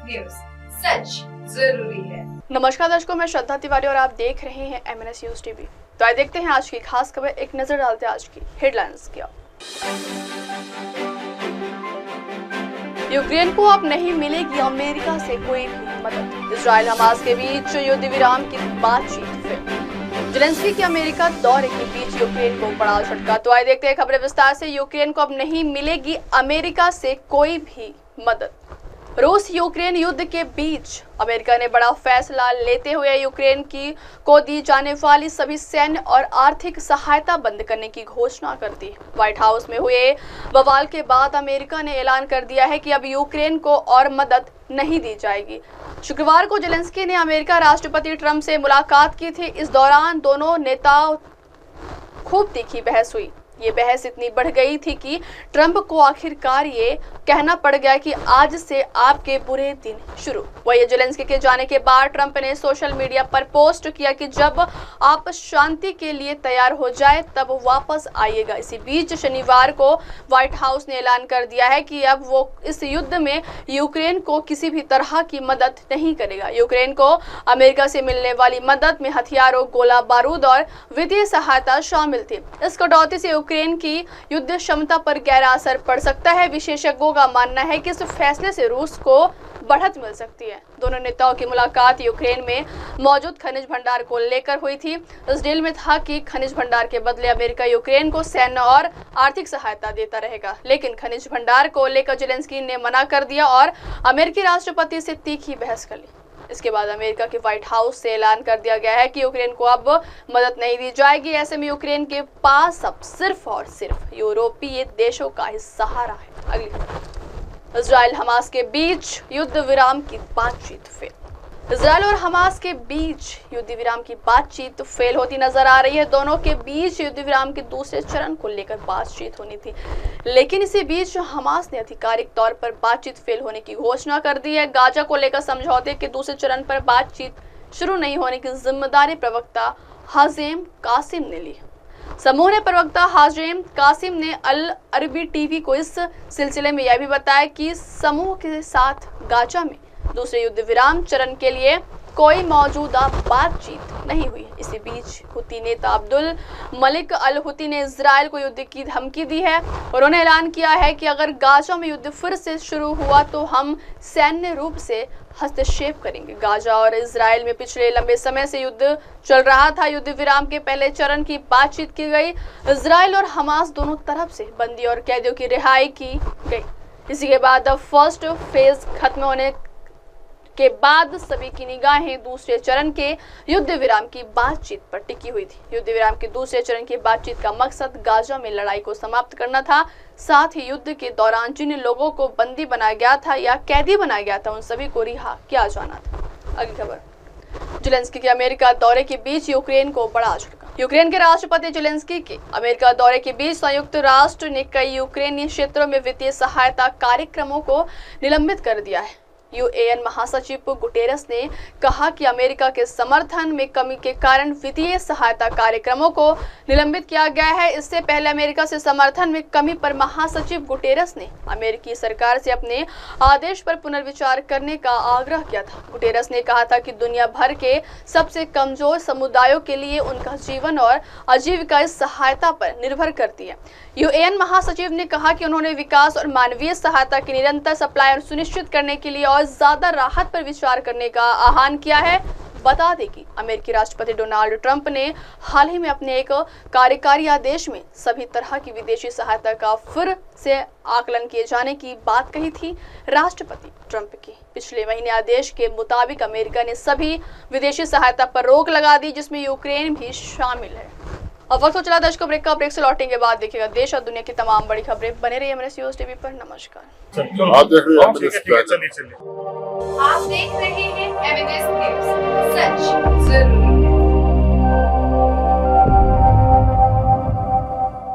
News, सच जरूरी है। नमस्कार दर्शकों, मैं श्रद्धा तिवारी और आप देख रहे हैं MNS न्यूज टीवी। तो आइए देखते हैं आज की खास खबर। एक नजर डालते हैं आज की हेडलाइंस की। यूक्रेन को अब नहीं मिलेगी अमेरिका से कोई भी मदद। इजराइल हमास के बीच युद्ध विराम की बातचीत फिर। जेलेंस्की के अमेरिका दौरे के बीच यूक्रेन को बड़ा झटका। तो आइए देखते हैं खबरें विस्तार से। यूक्रेन को अब नहीं मिलेगी अमेरिका से कोई भी मदद। रूस यूक्रेन युद्ध के बीच अमेरिका ने बड़ा फैसला लेते हुए यूक्रेन को दी जाने वाली सभी सैन्य और आर्थिक सहायता बंद करने की घोषणा कर दी। व्हाइट हाउस में हुए बवाल के बाद अमेरिका ने ऐलान कर दिया है कि अब यूक्रेन को और मदद नहीं दी जाएगी। शुक्रवार को जेलेंस्की ने अमेरिका राष्ट्रपति ट्रंप से मुलाकात की थी। इस दौरान दोनों नेताओं खूब तीखी बहस हुई। ये बहस इतनी बढ़ गई थी कि ट्रंप को आखिरकार ये कहना पड़ गया कि आज से आपके बुरे दिन शुरू। वही जेलेंस्की के जाने के बाद ट्रंप ने सोशल मीडिया पर पोस्ट किया कि जब आप शांति के लिए तैयार हो जाए तब वापस आइएगा। इसी बीच शनिवार को व्हाइट हाउस ने ऐलान कर दिया है कि अब वो इस युद्ध में यूक्रेन को किसी भी तरह की मदद नहीं करेगा। यूक्रेन को अमेरिका से मिलने वाली मदद में हथियारों, गोला बारूद और वित्तीय सहायता शामिल थी। इस कटौती से यूक्रेन की युद्ध क्षमता पर गहरा असर पड़ सकता है। विशेषज्ञों का मानना है कि इस फैसले से रूस को बढ़त मिल सकती है। दोनों नेताओं की मुलाकात यूक्रेन में मौजूद खनिज भंडार को लेकर हुई थी। इस डील में था कि खनिज भंडार के बदले अमेरिका यूक्रेन को सैन्य और आर्थिक सहायता देता रहेगा, लेकिन खनिज भंडार को लेकर जेलेंस्की ने मना कर दिया और अमेरिकी राष्ट्रपति से तीखी बहस कर ली। इसके बाद अमेरिका के व्हाइट हाउस से ऐलान कर दिया गया है कि यूक्रेन को अब मदद नहीं दी जाएगी। ऐसे में यूक्रेन के पास अब सिर्फ और सिर्फ यूरोपीय देशों का ही सहारा है। अगली खबर, इजराइल हमास के बीच युद्ध विराम की बातचीत फेल। इजराइल और हमास के बीच युद्ध विराम की बातचीत फेल होती नजर आ रही है। दोनों के बीच युद्ध विराम के दूसरे चरण को लेकर बातचीत होनी थी, लेकिन इसी बीच हमास ने आधिकारिक तौर पर बातचीत फेल होने की घोषणा कर दी है। गाजा को लेकर समझौते के दूसरे चरण पर बातचीत शुरू नहीं होने की जिम्मेदारी प्रवक्ता हाजेम कासिम ने ली। समूह ने प्रवक्ता हाजेम कासिम ने अल अरबी टीवी को इस सिलसिले में यह भी बताया कि समूह के साथ गाजा में दूसरे युद्ध विराम चरण के लिए कोई मौजूदा बातचीत नहीं हुई। इसी बीच हुती नेता अब्दुल मलिक अल हुती ने इजराइल को युद्ध की धमकी दी है। उन्होंने ऐलान किया है कि अगर गाजा में युद्ध फिर से शुरू हुआ तो हम सैन्य रूप से हस्तक्षेप करेंगे। गाजा और इजराइल में पिछले लंबे समय से युद्ध चल रहा था। युद्ध विराम के पहले चरण की बातचीत की गई। इजराइल और हमास दोनों तरफ से बंदी और कैदियों की रिहाई की गई। इसी के बाद फर्स्ट फेज खत्म होने के बाद सभी की निगाहें दूसरे चरण के युद्ध विराम की बातचीत पर टिकी हुई थी। युद्ध विराम के दूसरे चरण की बातचीत का मकसद गाजा में लड़ाई को समाप्त करना था। साथ ही युद्ध के दौरान जिन लोगों को बंदी बनाया गया था या कैदी बनाया गया था उन सभी को रिहा किया जाना था। अगली खबर, जेलेंस्की के अमेरिका दौरे के बीच यूक्रेन को बड़ा झटका। यूक्रेन के राष्ट्रपति जेलेंस्की के अमेरिका दौरे के बीच संयुक्त राष्ट्र ने कई यूक्रेनी क्षेत्रों में वित्तीय सहायता कार्यक्रमों को निलंबित कर दिया है। UN महासचिव गुटेरस ने कहा कि अमेरिका के समर्थन में कमी के कारण वित्तीय सहायता कार्यक्रमों को निलंबित किया गया है। इससे पहले अमेरिका से समर्थन में कमी पर महासचिव गुटेरस ने अमेरिकी सरकार से अपने आदेश पर पुनर्विचार करने का आग्रह किया था। गुटेरस ने कहा था कि दुनिया भर के सबसे कमजोर समुदायों के लिए उनका जीवन और आजीविका इस सहायता पर निर्भर करती है। UN महासचिव ने कहा कि उन्होंने विकास और मानवीय सहायता की निरंतर सप्लाई सुनिश्चित करने के लिए और ज्यादा राहत पर विचार करने का आह्वान किया है। बता दें कि अमेरिकी राष्ट्रपति डोनाल्ड ट्रंप ने हाल ही में अपने एक कार्यकारी आदेश में सभी तरह की विदेशी सहायता का फिर से आकलन किए जाने की बात कही थी। राष्ट्रपति ट्रंप के पिछले महीने आदेश के मुताबिक अमेरिका ने सभी विदेशी सहायता पर रोक लगा दी, जिसमें यूक्रेन भी शामिल है। अब वक्त हो चला दर्शकों ब्रेक का। ब्रेक से लौटेंगे बाद देखिएगा देश और दुनिया की तमाम बड़ी खबरें। बने रहिए MNS न्यूज टीवी पर। नमस्कार। आप देख रहे हैं MNS न्यूज, सच जरूरी।